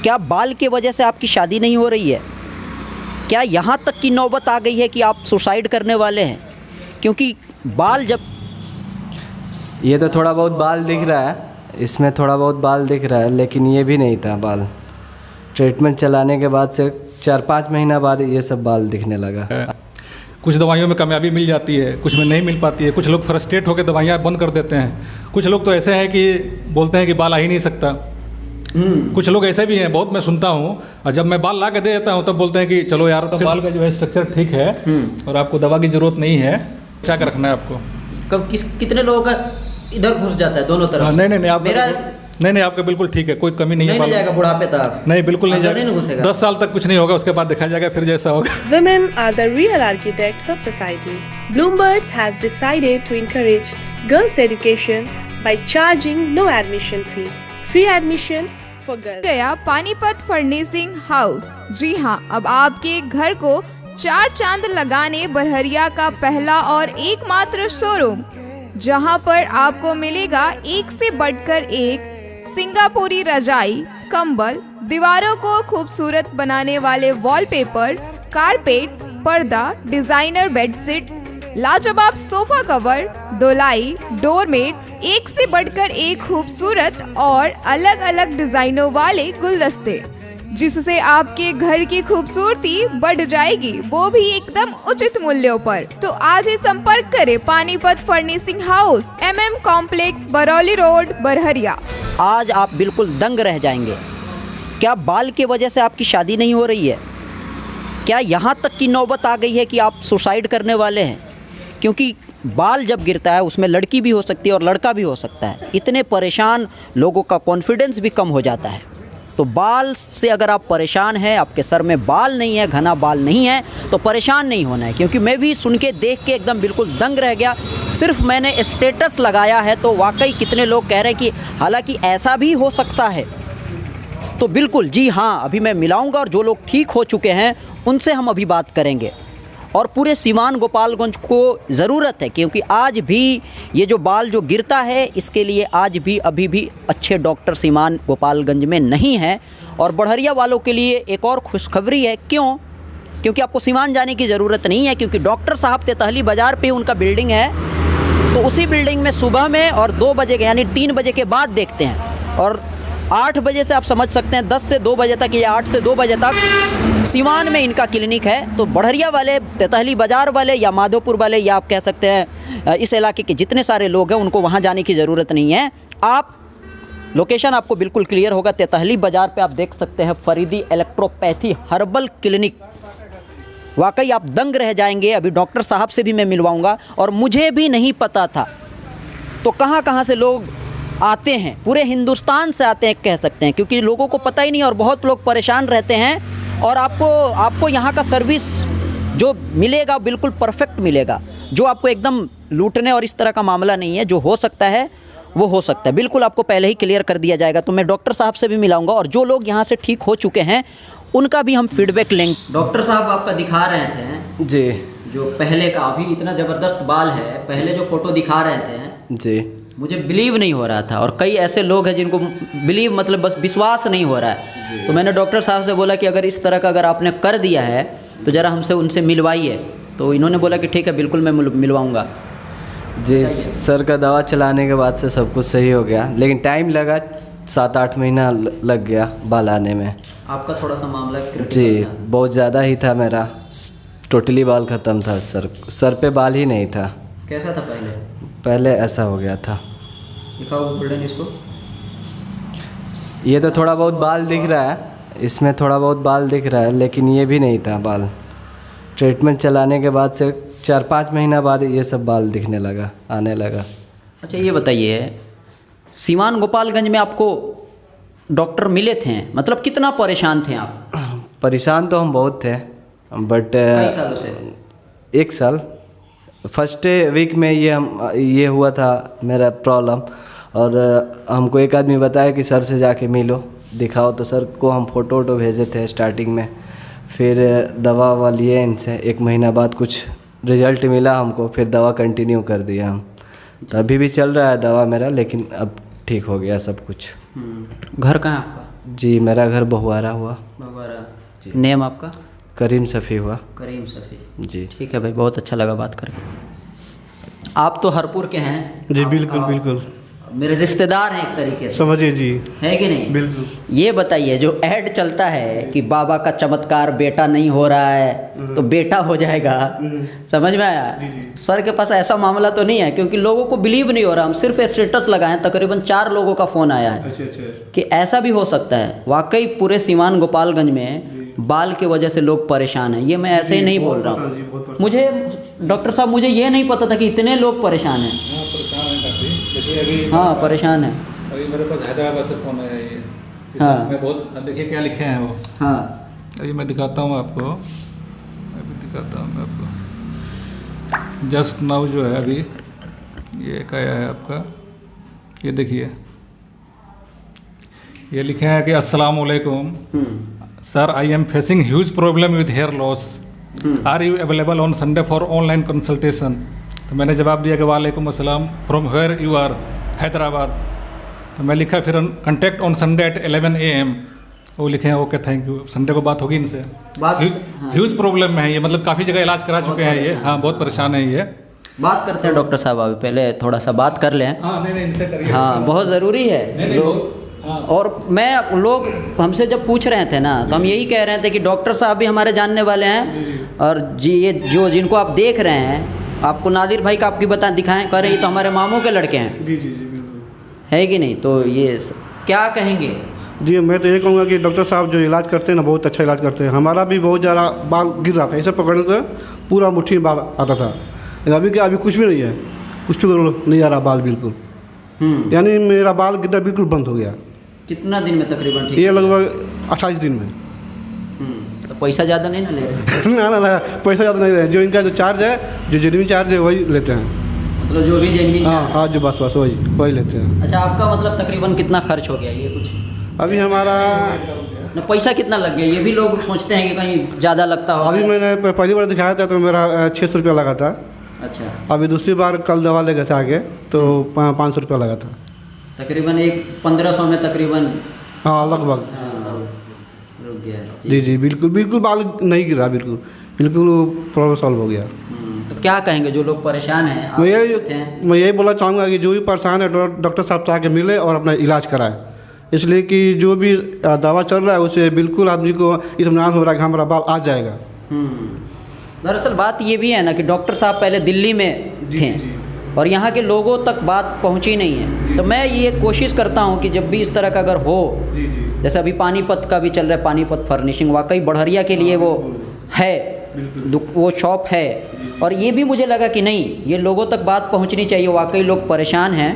क्या बाल के वजह से आपकी शादी नहीं हो रही है? क्या यहाँ तक की नौबत आ गई है कि आप सुसाइड करने वाले हैं? क्योंकि बाल जब ये तो थोड़ा बहुत बाल दिख रहा है, इसमें थोड़ा बहुत बाल दिख रहा है, लेकिन ये भी नहीं था बाल। ट्रीटमेंट चलाने के बाद से 4-5 महीना बाद ये सब बाल दिखने लगा। कुछ दवाइयों में कामयाबी मिल जाती है, कुछ में नहीं मिल पाती है। कुछ लोग फ्रस्ट्रेट होकर दवाइयाँ बंद कर देते हैं। कुछ लोग तो ऐसे हैं कि बोलते हैं कि बाल आ ही नहीं सकता। कुछ लोग ऐसे भी हैं, बहुत मैं सुनता हूँ। और जब मैं बाल ला के दे देता हूँ तब बोलते हैं कि चलो यार, तो बाल का जो है स्ट्रक्चर ठीक है और आपको दवा की ज़रूरत नहीं है, बचा कर रखना है आपको। कब कितने लोगों का इधर घुस जाता है दोनों तरफ? नहीं, आप मेरा नहीं, आपका बिल्कुल ठीक है, कोई कमी नहीं है। नहीं जाएगा बुढ़ापे तक? नहीं, बिल्कुल नहीं जाएगा। 10 साल तक कुछ नहीं होगा, उसके बाद देखा जाएगा फिर जैसा होगा। Women are the real architects of society. Bloomberg has decided to encourage girls' education by charging no admission fee. Free admission for girls. गया पानीपत फर्निशिंग हाउस। जी हाँ, अब आपके घर को 4 चांद लगाने बरहरिया का पहला और एकमात्र शोरूम, जहां पर आपको मिलेगा एक से बढ़कर एक सिंगापुरी रजाई, कंबल, दीवारों को खूबसूरत बनाने वाले वॉलपेपर, कारपेट, पर्दा, डिजाइनर बेडशीट, लाजवाब सोफा कवर, दोलाई, डोरमेट, एक से बढ़कर एक खूबसूरत और अलग अलग डिजाइनों वाले गुलदस्ते, जिससे आपके घर की खूबसूरती बढ़ जाएगी, वो भी एकदम उचित मूल्यों पर। तो आज ही संपर्क करें Panipat furnishing house, MM complex, Barauli road, Barharia. आज आप बिल्कुल दंग रह जाएंगे। क्या बाल के वजह से आपकी शादी नहीं हो रही है? क्या यहाँ तक की नौबत आ गई है कि आप सुसाइड करने वाले हैं? क्योंकि बाल जब गिरता है उसमें लड़की भी हो सकती है और लड़का भी हो सकता है। इतने परेशान लोगों का कॉन्फिडेंस भी कम हो जाता है। तो बाल से अगर आप परेशान हैं, आपके सर में बाल नहीं है, घना बाल नहीं है, तो परेशान नहीं होना है। क्योंकि मैं भी सुन के देख के एकदम बिल्कुल दंग रह गया। सिर्फ मैंने स्टेटस लगाया है तो वाकई कितने लोग कह रहे हैं कि हालांकि ऐसा भी हो सकता है। तो बिल्कुल जी हाँ, अभी मैं मिलाऊंगा और जो लोग ठीक हो चुके हैं उनसे हम अभी बात करेंगे। और पूरे सीवान गोपालगंज को ज़रूरत है, क्योंकि आज भी ये जो बाल जो गिरता है इसके लिए आज भी अभी भी अच्छे डॉक्टर सीवान गोपालगंज में नहीं हैं। और बढ़हरिया वालों के लिए एक और खुशखबरी है। क्यों? क्योंकि आपको सीवान जाने की ज़रूरत नहीं है, क्योंकि डॉक्टर साहब तेतहली बाज़ार पे उनका बिल्डिंग है। तो उसी बिल्डिंग में सुबह में और 2 बजे यानी 3 बजे के बाद देखते हैं। और 8 बजे से आप समझ सकते हैं 10 से 2 बजे तक या 8 से 2 बजे तक सीवान में इनका क्लिनिक है। तो बढ़हरिया वाले, तेतहली बाज़ार वाले या माधोपुर वाले या आप कह सकते हैं इस इलाके के जितने सारे लोग हैं उनको वहाँ जाने की ज़रूरत नहीं है। आप लोकेशन आपको बिल्कुल क्लियर होगा। तेतहली बाज़ार पे आप देख सकते हैं फरीदी इलेक्ट्रोपैथी हर्बल क्लिनिक। वाकई आप दंग रह जाएंगे। अभी डॉक्टर साहब से भी मैं मिलवाऊंगा। और मुझे भी नहीं पता था, तो कहाँ कहाँ से लोग आते हैं, पूरे हिंदुस्तान से आते हैं कह सकते हैं, क्योंकि लोगों को पता ही नहीं और बहुत लोग परेशान रहते हैं। और आपको यहाँ का सर्विस जो मिलेगा बिल्कुल परफेक्ट मिलेगा, जो आपको एकदम लूटने और इस तरह का मामला नहीं है। जो हो सकता है वो हो सकता है, बिल्कुल आपको पहले ही क्लियर कर दिया जाएगा। तो मैं डॉक्टर साहब से भी मिलाऊंगा और जो लोग यहाँ से ठीक हो चुके हैं उनका भी हम फीडबैक लेंगे। डॉक्टर साहब आपका दिखा रहे थे जी, जो पहले का, अभी इतना ज़बरदस्त बाल है, पहले जो फ़ोटो दिखा रहे थे जी, मुझे बिलीव नहीं हो रहा था। और कई ऐसे लोग हैं जिनको बिलीव मतलब बस विश्वास नहीं हो रहा है। तो मैंने डॉक्टर साहब से बोला कि अगर इस तरह का अगर आपने कर दिया है तो ज़रा हमसे उनसे मिलवाइए। तो इन्होंने बोला कि ठीक है, बिल्कुल मैं मिलवाऊंगा। जी, सर का दवा चलाने के बाद से सब कुछ सही हो गया, लेकिन टाइम लगा, 7-8 महीना लग गया बाल आने में। आपका थोड़ा सा मामला जी, बहुत ज़्यादा ही था मेरा, टोटली बाल ख़त्म था। सर पे बाल ही नहीं था। कैसा था पहले ऐसा हो गया था। दिखाओ गोल्डन इसको। ये तो थोड़ा बहुत बाल दिख रहा है, इसमें थोड़ा बहुत बाल दिख रहा है, लेकिन ये भी नहीं था बाल। ट्रीटमेंट चलाने के बाद से 4-5 महीना बाद ये सब बाल दिखने लगा, आने लगा। अच्छा ये बताइए, सीवान गोपालगंज में आपको डॉक्टर मिले थे, मतलब कितना परेशान थे आप? परेशान तो हम बहुत थे, बट कई सालों से? 1 साल। फर्स्ट वीक में ये हुआ था मेरा प्रॉब्लम। और हमको एक आदमी बताया कि सर से जाके मिलो, दिखाओ। तो सर को हम फ़ोटो भेजे थे स्टार्टिंग में। फिर दवा ववा लिए इनसे, 1 महीना बाद कुछ रिज़ल्ट मिला हमको, फिर दवा कंटिन्यू कर दिया हम। तो अभी भी चल रहा है दवा मेरा, लेकिन अब ठीक हो गया सब कुछ। घर कहाँ है आपका? जी मेरा घर बहुआरा हुआ। भगवारा। नेम आपका? करीम सफ़ी हुआ। करीम सफ़ी। जी ठीक है भाई, बहुत अच्छा लगा बात करके। आप तो हरपुर के हैं? जी बिल्कुल बिल्कुल, मेरे रिश्तेदार हैं एक तरीके से, समझिए जी। है कि नहीं? बिल्कुल। ये बताइए, जो ऐड चलता है कि बाबा का चमत्कार, बेटा नहीं हो रहा है तो बेटा हो जाएगा, समझ में आया? सर के पास ऐसा मामला तो नहीं है, क्योंकि लोगों को बिलीव नहीं हो रहा। हम सिर्फ स्टेटस लगाएं, तकरीबन 4 लोगों का फ़ोन आया है कि ऐसा भी हो सकता है। वाकई पूरे सीवान गोपालगंज में बाल के वजह से लोग परेशान हैं। ये मैं ऐसे ही नहीं बोल रहा हूँ। मुझे डॉक्टर साहब, मुझे ये नहीं पता था कि इतने लोग परेशान हैं। परेशान है काफ़ी। देखिए अभी हाँ परेशान है। अभी मेरे पास हैदराबाद से फ़ोन आया ये। हाँ। मैं बहुत, देखिए क्या लिखे हैं वो। हाँ अभी मैं दिखाता हूँ आपको, अभी दिखाता हूँ मैं आपको। जस्ट नाउ जो है अभी ये एक आया है आपका, ये देखिए, ये लिखे हैं कि अस्सलाम वालेकुम sir, I am facing huge problem with hair loss, are you available on Sunday for online consultation? तो मैंने जवाब दिया कि वालेकुम अस्सलाम, from where you are? Hyderabad. तो मैं लिखा फिर contact on Sunday at 11 AM। वो लिखे हैं ओके थैंक यू, संडे को बात होगी इनसे। ह्यूज प्रॉब्लम में है ये, मतलब काफ़ी जगह इलाज करा चुके हैं ये। हाँ बहुत परेशान है ये। बात करते हैं डॉक्टर साहब, अभी पहले थोड़ा सा बात कर लें। हाँ नहीं इनसे करिए। हाँ बहुत ज़रूरी है। लोग और मैं लोग हमसे जब पूछ रहे थे ना, तो हम यही कह रहे थे कि डॉक्टर साहब भी हमारे जानने वाले हैं। और जी ये जो जिनको आप देख रहे हैं, आपको नादिर भाई का आपकी दिखाएं, कह रहे ये तो हमारे मामू के लड़के हैं। जी जी जी बिल्कुल। है कि नहीं? तो ये क्या कहेंगे? जी मैं तो ये कहूँगा कि डॉक्टर साहब जो इलाज करते हैं ना, बहुत अच्छा इलाज करते हैं। हमारा भी बहुत ज़्यादा बाल गिर रहा था, ऐसे पकड़ने से पूरा मुट्ठी में बाल आता था। लेकिन अभी क्या, अभी कुछ भी नहीं है, कुछ भी नहीं आ रहा बाल बिल्कुल। यानी मेरा बाल गिरना बिल्कुल बंद हो गया। कितना दिन में तकरीबन ठीक? ये लगभग 28 दिन में। तो पैसा ज़्यादा नहीं ना ले रहे? ना पैसा ज़्यादा नहीं रहे, जो इनका जो चार्ज है, जो जेन्युइन चार्ज है वही लेते हैं। मतलब जो भी जेन्युइन हाँ हाँ, जो बस वही लेते हैं। अच्छा, आपका मतलब तकरीबन कितना खर्च हो गया ये कुछ? अभी हमारा ना पैसा कितना लग गया, ये भी लोग सोचते हैं कि कहीं ज़्यादा लगता हो। अभी मैंने पहली बार दिखाया था तो मेरा 600 रुपया लगा था। अच्छा। अभी दूसरी बार कल दवा ले गए थे आगे, तो 500 रुपया लगा था। तकरीबन एक 1500 में तकरीबन। हाँ लगभग। रुक गया है। जी जी बिल्कुल बिल्कुल, बाल नहीं गिरा, बिल्कुल प्रॉब्लम सॉल्व हो गया। तो क्या कहेंगे जो लोग परेशान हैं? आप मैं कहते हैं। यही बोलना चाहूँगा कि जो भी परेशान है डॉक्टर साहब से आके मिले और अपना इलाज कराए, इसलिए कि जो भी दवा चल रहा है उससे बिल्कुल आदमी को इत्मीनान हो रहा है कि हमारा बाल आ जाएगा। दरअसल बात ये भी है ना कि डॉक्टर साहब पहले दिल्ली में थे और यहाँ के लोगों तक बात पहुँची नहीं है। तो मैं ये कोशिश करता हूँ कि जब भी इस तरह का अगर हो, जैसे अभी पानीपत का भी चल रहा है, पानीपत फर्निशिंग, वाकई बढ़िया के लिए वो है, वो शॉप है। और ये भी मुझे लगा कि नहीं, ये लोगों तक बात पहुंचनी चाहिए, वाकई लोग परेशान हैं।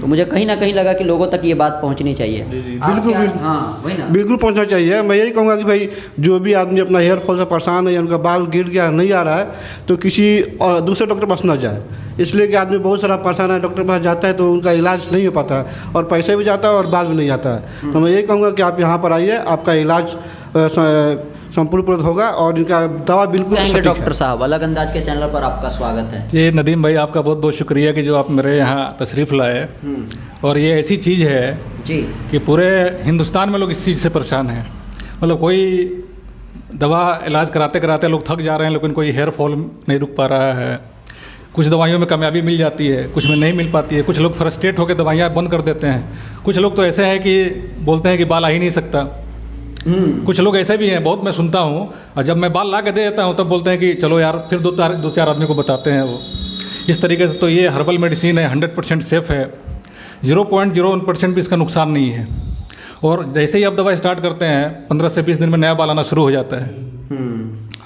तो मुझे कहीं ना कहीं लगा कि लोगों तक ये बात पहुंचनी चाहिए। बिल्कुल हाँ वही ना, बिल्कुल पहुंचना चाहिए। मैं यही कहूँगा कि भाई जो भी आदमी अपना हेयर फॉल से परेशान है या उनका बाल गिर गया नहीं आ रहा है, तो किसी दूसरे डॉक्टर पास ना जाए। इसलिए कि आदमी बहुत सारा परेशान है, डॉक्टर पास जाता है तो उनका इलाज नहीं हो पाता है और पैसे भी जाता है और बाल भी नहीं आता है। तो मैं यही कहूँगा कि आप यहाँ पर आइए, आपका इलाज संपूर्ण होगा और इनका दवा बिल्कुल कहेंगे। सटीक है। डॉक्टर साहब, अलग अंदाज के चैनल पर आपका स्वागत है। जी नदीम भाई, आपका बहुत बहुत शुक्रिया कि जो आप मेरे यहाँ तशरीफ़ लाए। और ये ऐसी चीज़ है जी कि पूरे हिंदुस्तान में लोग इस चीज़ से परेशान हैं। मतलब कोई दवा इलाज कराते कराते लोग थक जा रहे हैं, लेकिन कोई हेयर फॉल नहीं रुक पा रहा है। कुछ दवाइयों में कामयाबी मिल जाती है, कुछ में नहीं मिल पाती है। कुछ लोग फ्रस्ट्रेट होकर दवाइयाँ बंद कर देते हैं। कुछ लोग तो ऐसे हैं कि बोलते हैं कि बाल आ ही नहीं सकता। कुछ लोग ऐसे भी हैं, बहुत मैं सुनता हूँ। और जब मैं बाल ला के दे देता हूँ तब बोलते हैं कि चलो यार, फिर दो चार आदमी को बताते हैं वो। इस तरीके से तो ये हर्बल मेडिसिन है, 100% सेफ़ है, 0.01% भी इसका नुकसान नहीं है। और जैसे ही आप दवा स्टार्ट करते हैं 15 से 20 दिन में नया बाल आना शुरू हो जाता है।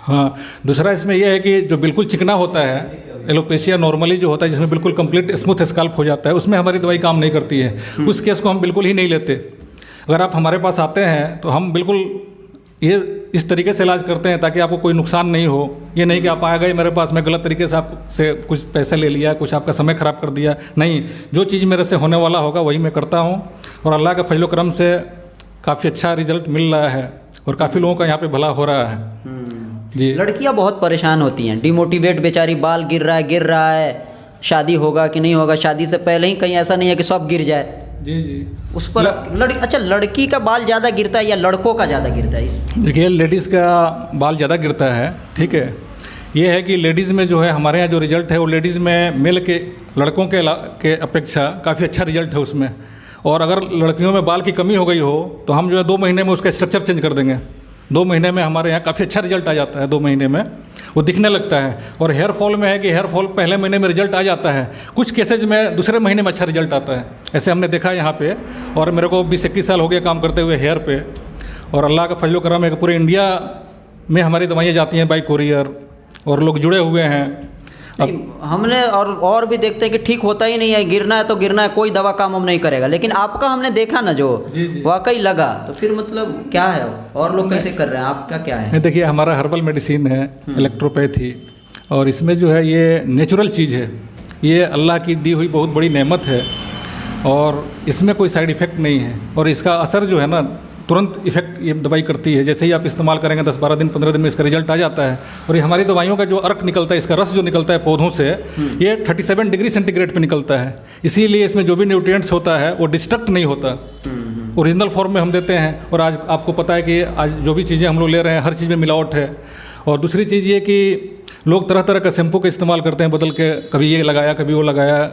हाँ, दूसरा इसमें यह है कि जो बिल्कुल चिकना होता है, एलोपेशिया नॉर्मली जो होता है, जिसमें बिल्कुल कंप्लीट स्मूथ स्काल्प हो जाता है, उसमें हमारी दवाई काम नहीं करती है। उस केस को हम बिल्कुल ही नहीं लेते। अगर आप हमारे पास आते हैं तो हम बिल्कुल ये इस तरीके से इलाज करते हैं ताकि आपको कोई नुकसान नहीं हो। ये नहीं कि आप आ गए मेरे पास, मैं गलत तरीके से आपसे कुछ पैसे ले लिया, कुछ आपका समय ख़राब कर दिया। नहीं, जो चीज़ मेरे से होने वाला होगा वही मैं करता हूँ। और अल्लाह के फजल करम से काफ़ी अच्छा रिजल्ट मिल रहा है और काफ़ी लोगों का यहाँ पे भला हो रहा है। जी, लड़कियां बहुत परेशान होती हैं, डिमोटिवेट, बेचारी, बाल गिर रहा है, शादी होगा कि नहीं होगा, शादी से पहले ही कहीं ऐसा नहीं है कि सब गिर जाए, जी जी। उस पर अच्छा, लड़की का बाल ज़्यादा गिरता है या लड़कों का ज़्यादा गिरता है? देखिए, लेडीज़ का बाल ज़्यादा गिरता है, ठीक है। ये है कि लेडीज़ में जो है हमारे यहाँ जो रिज़ल्ट है वो लेडीज़ में मेल के लड़कों के अपेक्षा काफ़ी अच्छा रिज़ल्ट है उसमें। और अगर लड़कियों में बाल की कमी हो गई हो तो हम जो है 2 महीने में उसका स्ट्रक्चर चेंज कर देंगे। 2 महीने में हमारे यहाँ काफ़ी अच्छा रिजल्ट आ जाता है। 2 महीने में वो दिखने लगता है। और हेयर फॉल में है कि हेयर फॉल पहले महीने में रिजल्ट आ जाता है, कुछ केसेज में दूसरे महीने में अच्छा रिजल्ट आता है। ऐसे हमने देखा है यहाँ पे। और मेरे को 20-21 साल हो गए काम करते हुए हेयर पे। और अल्लाह का फजल करम है कि पूरे इंडिया में हमारी दवाइयाँ जाती हैं बाई कोरियर और लोग जुड़े हुए हैं। हमने और भी देखते हैं कि ठीक होता ही नहीं है, गिरना है तो गिरना है, कोई दवा काम हम नहीं करेगा। लेकिन आपका हमने देखा ना जो वाकई लगा, तो फिर मतलब क्या है, और लोग कैसे कर रहे हैं, आपका क्या है? देखिए, हमारा हर्बल मेडिसिन है, इलेक्ट्रोपैथी, और इसमें जो है ये नेचुरल चीज़ है, ये अल्लाह की दी हुई बहुत बड़ी नेमत है और इसमें कोई साइड इफ़ेक्ट नहीं है। और इसका असर जो है ना तुरंत इफेक्ट ये दवाई करती है। जैसे ही आप इस्तेमाल करेंगे 10-12 दिन 15 दिन में इसका रिजल्ट आ जाता है। और ये हमारी दवाइयों का जो अर्क निकलता है, इसका रस जो निकलता है पौधों से, ये 37 डिग्री सेंटीग्रेड पे निकलता है। इसीलिए इसमें जो भी न्यूट्रिएंट्स होता है वो डिस्ट्रक्ट नहीं होता, ओरिजिनल फॉर्म में हम देते हैं। और आज आपको पता है कि आज जो भी चीज़ें हम लोग ले रहे हैं हर चीज़ में मिलावट है। और दूसरी चीज़ ये कि लोग तरह तरह का शैम्पू का इस्तेमाल करते हैं बदल के, कभी ये लगाया कभी वो लगाया।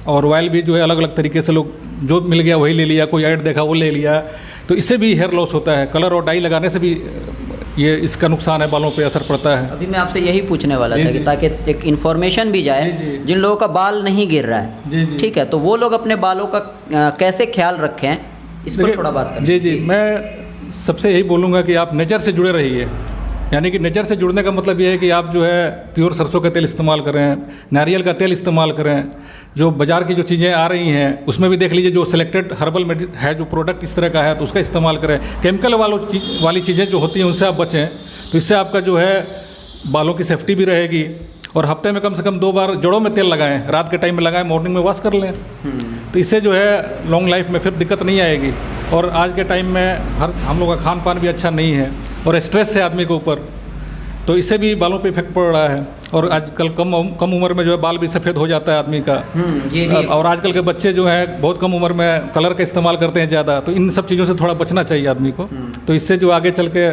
और ऑयल भी जो है अलग अलग तरीके से लोग जो मिल गया वही ले लिया, कोई ऐड देखा वो ले लिया, तो इससे भी हेयर लॉस होता है। कलर और डाई लगाने से भी ये इसका नुकसान है, बालों पे असर पड़ता है। अभी मैं आपसे यही पूछने वाला था कि ताकि एक इन्फॉर्मेशन भी जाए जिन लोगों का बाल नहीं गिर रहा है, ठीक है, तो वो लोग अपने बालों का कैसे ख्याल रखें, इस पर थोड़ा बात करें। जी, मैं सबसे यही बोलूँगा कि आप नेचर से जुड़े रहिए। यानी कि नेचर से जुड़ने का मतलब ये है कि आप जो है प्योर सरसों का तेल इस्तेमाल करें, नारियल का तेल इस्तेमाल करें। जो बाज़ार की जो चीज़ें आ रही हैं उसमें भी देख लीजिए, जो सिलेक्टेड हर्बल है जो प्रोडक्ट इस तरह का है तो उसका इस्तेमाल करें। केमिकल वाली चीज़ें जो होती हैं उनसे आप बचें, तो इससे आपका जो है बालों की सेफ्टी भी रहेगी। और हफ्ते में कम से कम 2 बार जड़ों में तेल लगाएं, रात के टाइम में लगाएं, मॉर्निंग में वॉश कर लें, तो इससे जो है लॉन्ग लाइफ में फिर दिक्कत नहीं आएगी। और आज के टाइम में हम लोग का खान पान भी अच्छा नहीं है और स्ट्रेस है आदमी के ऊपर, तो इससे भी बालों पे इफेक्ट पड़ रहा है। और आजकल कम उम्र में जो है बाल भी सफ़ेद हो जाता है आदमी का। ये भी और आजकल के बच्चे जो हैं बहुत कम उम्र में कलर का इस्तेमाल करते हैं ज़्यादा, तो इन सब चीज़ों से थोड़ा बचना चाहिए आदमी को। तो इससे जो आगे चल के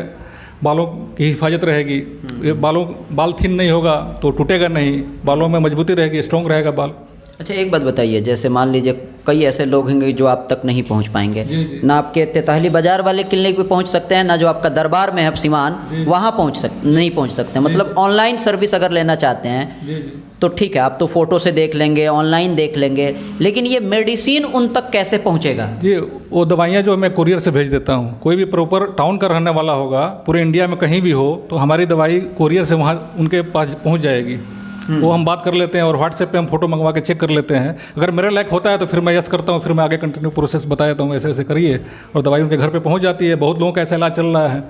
बालों की हिफाजत रहेगी। ये बाल थिन नहीं होगा तो टूटेगा नहीं, बालों में मजबूती रहेगी, स्ट्रॉन्ग रहेगा बाल। अच्छा, एक बात बताइए, जैसे मान लीजिए कई ऐसे लोग होंगे जो आप तक नहीं पहुंच पाएंगे, ना आपके तेताली बाजार वाले क्लिनिक पे पहुंच सकते हैं, ना जो आपका दरबार में है सिवान वहाँ नहीं पहुंच सकते हैं। मतलब ऑनलाइन सर्विस अगर लेना चाहते हैं तो ठीक है, आप तो फ़ोटो से देख लेंगे, ऑनलाइन देख लेंगे, लेकिन ये मेडिसिन उन तक कैसे पहुँचेगा? जी, वो दवाइयाँ जो मैं कुरियर से भेज देता हूँ। कोई भी प्रॉपर टाउन का रहने वाला होगा, पूरे इंडिया में कहीं भी हो, तो हमारी दवाई कुरियर से वहाँ उनके पास पहुँच जाएगी। वो हम बात कर लेते हैं और व्हाट्सएप पे हम फोटो मंगवा के चेक कर लेते हैं। अगर मेरे लायक होता है तो फिर मैं यस करता हूँ, फिर मैं आगे कंटिन्यू प्रोसेस बता देता हूँ, ऐसे ऐसे करिए, और दवाई उनके घर पे पहुँच जाती है। बहुत लोगों का ऐसा इलाज चल रहा है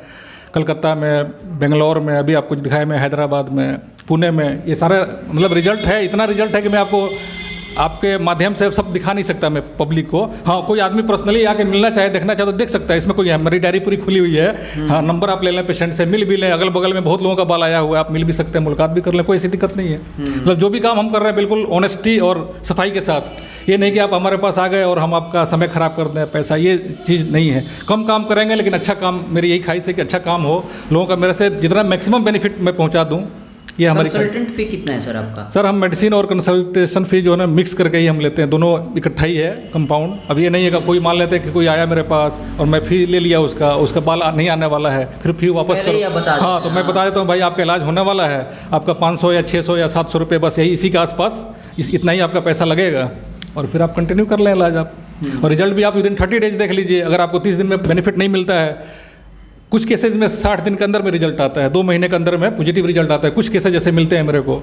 कलकत्ता में, बेंगलोर में, अभी आपको दिखाया मैं हैदराबाद में, पुणे में। ये सारा मतलब रिजल्ट है, इतना रिजल्ट है कि मैं आपके माध्यम से सब दिखा नहीं सकता मैं पब्लिक को। हाँ, कोई आदमी पर्सनली आके मिलना चाहे, देखना चाहे तो देख सकता है, इसमें कोई है, मेरी डायरी पूरी खुली हुई है। हाँ, नंबर आप ले लें पेशेंट से, मिल भी लें, अगल बगल में बहुत लोगों का बाल आया हुआ है, आप मिल भी सकते हैं, मुलाकात भी कर लें, कोई ऐसी दिक्कत नहीं है। मतलब जो भी काम हम कर रहे हैं बिल्कुल ऑनेस्टी और सफाई के साथ। ये नहीं कि आप हमारे पास आ गए और हम आपका समय खराब कर दें, पैसा, ये चीज़ नहीं है। कम काम करेंगे लेकिन अच्छा काम, मेरी यही ख्वाहिश है कि अच्छा काम हो, लोगों का मेरे से जितना मैक्सिमम बेनिफिट मैं पहुँचा दूँ, ये हमारी। कंसल्टेंट फी कितना है सर आपका? सर, हम मेडिसिन और कंसल्टेशन फी जो है ना मिक्स करके ही हम लेते हैं, दोनों इकट्ठा ही है कंपाउंड। अब ये नहीं है कि कोई मान लेते हैं कि कोई आया मेरे पास और मैं फी ले लिया, उसका बाल नहीं आने वाला है, फिर फी वापस करो। हाँ, तो मैं बता देता हूँ भाई, आपका इलाज होने वाला है, आपका 500 या 600 या 700 रुपये, बस यही इसी के आसपास इतना ही आपका पैसा लगेगा, और फिर आप कंटिन्यू कर लें इलाज आप। और रिजल्ट भी आप विदिन 30 डेज देख लीजिए। अगर आपको 30 दिन में बेनिफिट नहीं मिलता है, कुछ केसेज में 60 दिन के अंदर में रिजल्ट आता है, 2 महीने के अंदर में पॉजिटिव रिजल्ट आता है, कुछ केसेज जैसे मिलते हैं मेरे को।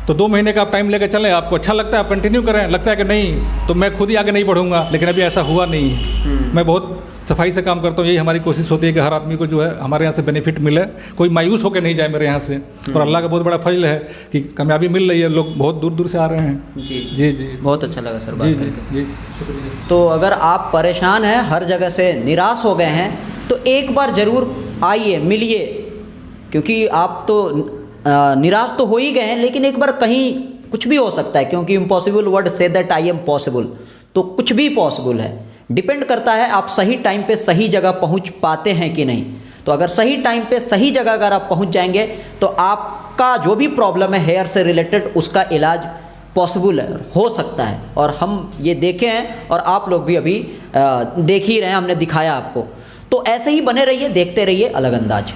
तो 2 महीने का आप टाइम लेकर चलें, आपको अच्छा लगता है आप कंटिन्यू करें, लगता है कि नहीं तो मैं खुद ही आगे नहीं बढ़ूंगा, लेकिन अभी ऐसा हुआ नहीं है। मैं बहुत सफाई से काम करता हूँ, यही हमारी कोशिश होती है कि हर आदमी को जो है हमारे यहाँ से बेनिफिट मिले, कोई मायूस होकर नहीं जाए मेरे यहाँ से। और अल्लाह का बहुत बड़ा फजल है कि कामयाबी मिल रही है, लोग बहुत दूर दूर से आ रहे हैं। जी जी जी, बहुत अच्छा लगा सर बात करके। जी, शुक्रिया। तो अगर आप परेशान हैं, हर जगह से निराश हो गए हैं, तो एक बार ज़रूर आइए, मिलिए, क्योंकि आप तो निराश तो हो ही गए हैं, लेकिन एक बार कहीं कुछ भी हो सकता है, क्योंकि impossible word say that I am possible. तो कुछ भी पॉसिबल है। डिपेंड करता है आप सही टाइम पे सही जगह पहुंच पाते हैं कि नहीं। तो अगर सही टाइम पे सही जगह अगर आप पहुंच जाएंगे तो आपका जो भी प्रॉब्लम है हेयर से रिलेटेड उसका इलाज पॉसिबल है, हो सकता है। और हम ये देखे हैं और आप लोग भी अभी देख ही रहे हैं, हमने दिखाया आपको। तो ऐसे ही बने रहिए, देखते रहिए अलग अंदाज।